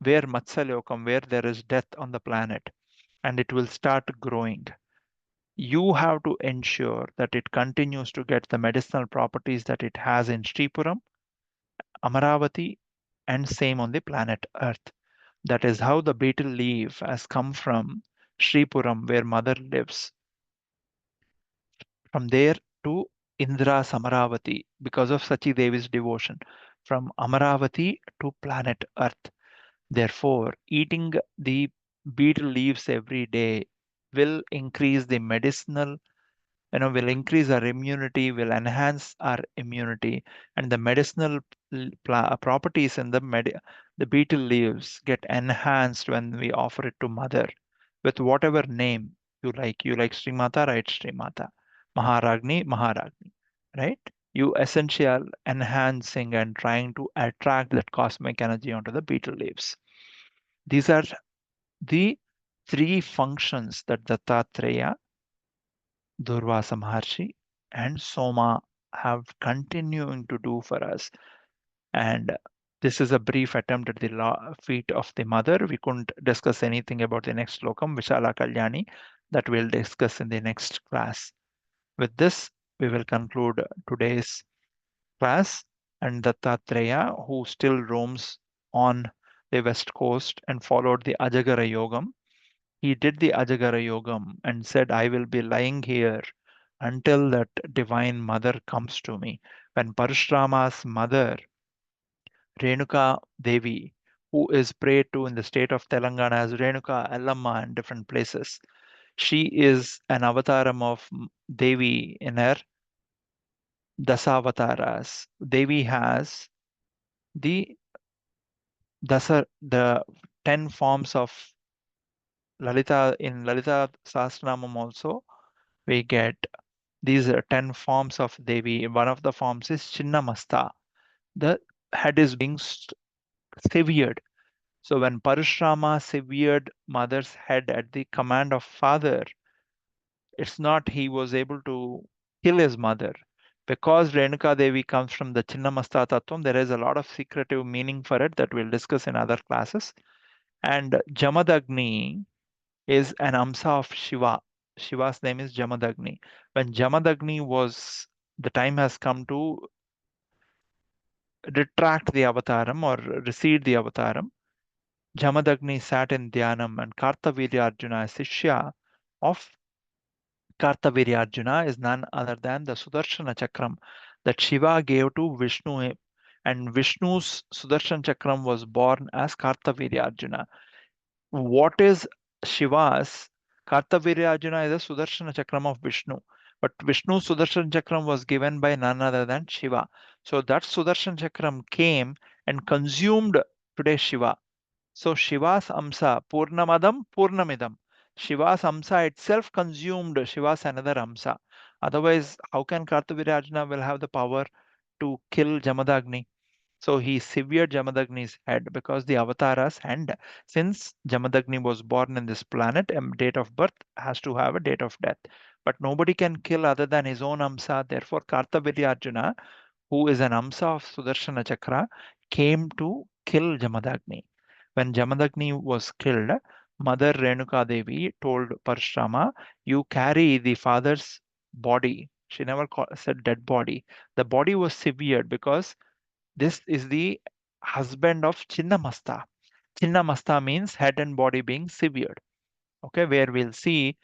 where Matsalyokam, where there is death on the planet, and it will start growing. You have to ensure that it continues to get the medicinal properties that it has in Sripuram, Amaravati, and same on the planet Earth. That is how the betel leaf has come from Sripuram, where mother lives. From there to Indra Samaravati, because of Sachi Devi's devotion. From Amaravati to planet Earth. Therefore, eating the betel leaves every day will increase the medicinal, will increase our immunity, will enhance our immunity, and the medicinal properties in the betel leaves get enhanced when we offer it to mother with whatever name you like. You like Sri Mata, right? Sri Mata. Maharagni, Maharagni, right? You essential enhancing and trying to attract that cosmic energy onto the betel leaves. These are the 3 functions that DattaTreya, Durvasa Maharshi, and Soma have continuing to do for us. And this is a brief attempt at the feet of the mother. We couldn't discuss anything about the next slokam, Vishala Kalyani, that we'll discuss in the next class. With this, we will conclude today's class. And DattaTreya, who still roams on the west coast and followed the Ajagara Yogam, he did the Ajagara Yogam and said, I will be lying here until that divine mother comes to me. When Parashurama's mother, Renuka Devi, who is prayed to in the state of Telangana as Renuka Ellamma in different places, she is an avataram of Devi in her Dasavataras. Devi has the the 10 forms of Lalita. In Lalita Sahasranamam also, we get these 10 forms of Devi. One of the forms is Chinnamasta. The head is being severed. So when Parashurama severed mother's head at the command of father, it's not he was able to kill his mother. Because Renuka Devi comes from the Chinnamasta Tattvam, there is a lot of secretive meaning for it that we'll discuss in other classes. And Jamadagni is an Amsa of Shiva. Shiva's name is Jamadagni. When Jamadagni was the time has come to retract the avataram or recede the avataram. Jamadagni sat in Dhyanam, and Kartavirya Arjuna, Sishya of Kartavirya Arjuna, is none other than the Sudarshana Chakram that Shiva gave to Vishnu. And Vishnu's Sudarshan Chakram was born as Kartavirya Arjuna. What is Shiva's? Kartavirya Arjuna is a Sudarshana Chakram of Vishnu. But Vishnu's Sudarshan Chakram was given by none other than Shiva. So that Sudarshan Chakram came and consumed today's Shiva. So Shiva's Amsa, Purnamadam, Purnamidam. Shiva's Amsa itself consumed Shiva's another Amsa. Otherwise, how can Kartavirya Arjuna will have the power to kill Jamadagni? So he severed Jamadagni's head because the avatar's hand, since Jamadagni was born in this planet, a date of birth has to have a date of death. But nobody can kill other than his own Amsa. Therefore, Kartavirya Arjuna, who is an Amsa of Sudarshana Chakra, came to kill Jamadagni. When Jamadagni was killed, Mother Renuka Devi told Parashurama, "You carry the father's body." She never said dead body. The body was severed because this is the husband of Chinnamasta. Chinnamasta means head and body being severed. Okay, where we'll see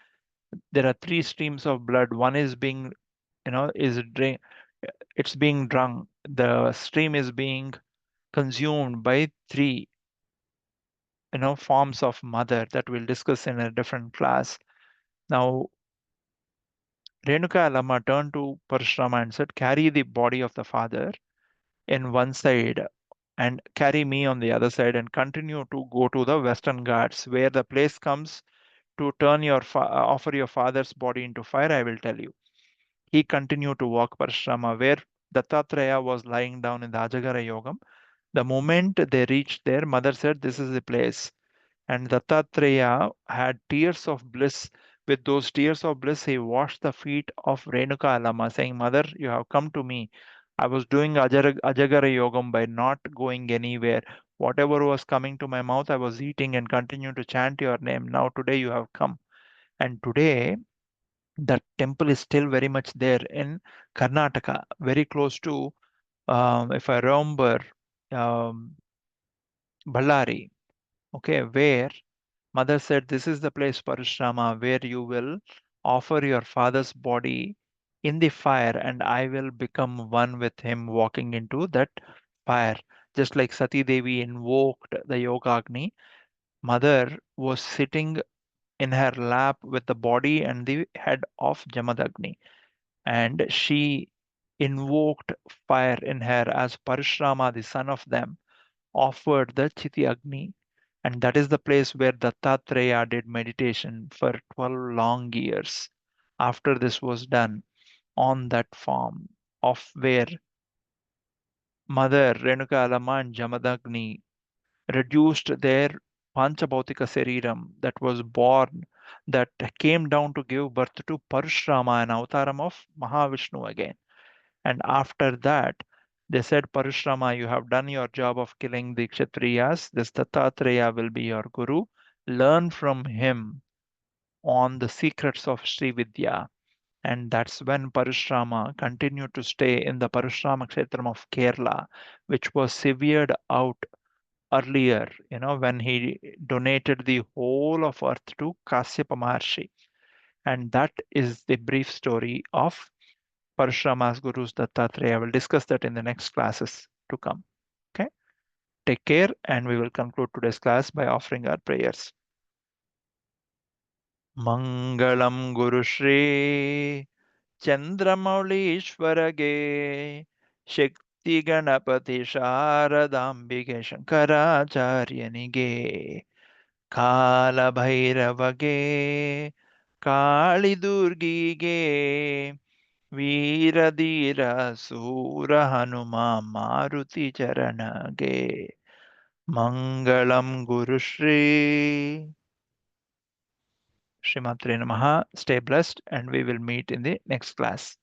there are three streams of blood. One is being, is drink, it's being drunk. The stream is being consumed by three, forms of mother that we'll discuss in a different class. Now, Renuka Lama turned to Parashurama and said, "Carry the body of the father in one side and carry me on the other side and continue to go to the Western Ghats where the place comes to turn offer your father's body into fire. I will tell you." He continued to walk Parashrama where Dattatreya was lying down in the Ajagara Yogam. The moment they reached there, mother said, "This is the place." And Dattatreya had tears of bliss. With those tears of bliss, he washed the feet of Renuka Alama, saying, "Mother, you have come to me. I was doing Ajagara Yogam by not going anywhere. Whatever was coming to my mouth, I was eating and continued to chant your name. Now, today, you have come." And today, that temple is still very much there in Karnataka, very close to, if I remember, um, Ballari, okay, where mother said, "This is the place, Parashrama, where you will offer your father's body in the fire, and I will become one with him walking into that fire." Just like Sati Devi invoked the Yogagni, mother was sitting in her lap with the body and the head of Jamadagni, and she invoked fire in her as Parashrama, the son of them, offered the Chiti Agni, and that is the place where Dattatreya did meditation for 12 long years. After this was done, on that form of where Mother Renuka Alama and Jamadagni reduced their Panchabhautika Sariram that was born, that came down to give birth to Parashurama, an avataram of Mahavishnu again. And after that, they said, "Parashrama, you have done your job of killing the Kshatriyas. This Dattatreya will be your guru. Learn from him on the secrets of Sri Vidya." And that's when Parashrama continued to stay in the Parashrama Kshetram of Kerala, which was severed out earlier, when he donated the whole of earth to Kasyapa Maharshi. And that is the brief story of Parashurama's Guru's Dattatreya. We'll discuss that in the next classes to come. Okay. Take care, and we will conclude today's class by offering our prayers. Mangalam Guru Shri Chandramaulishwarage Shakti Ganapati Sharadambige Shankaracharyanige Kala Bhairavage Kali Durgige Veera Sura Hanuma Maruti Charanage Mangalam Guru Shri Sree Maathrey namaha. Stay blessed, and we will meet in the next class.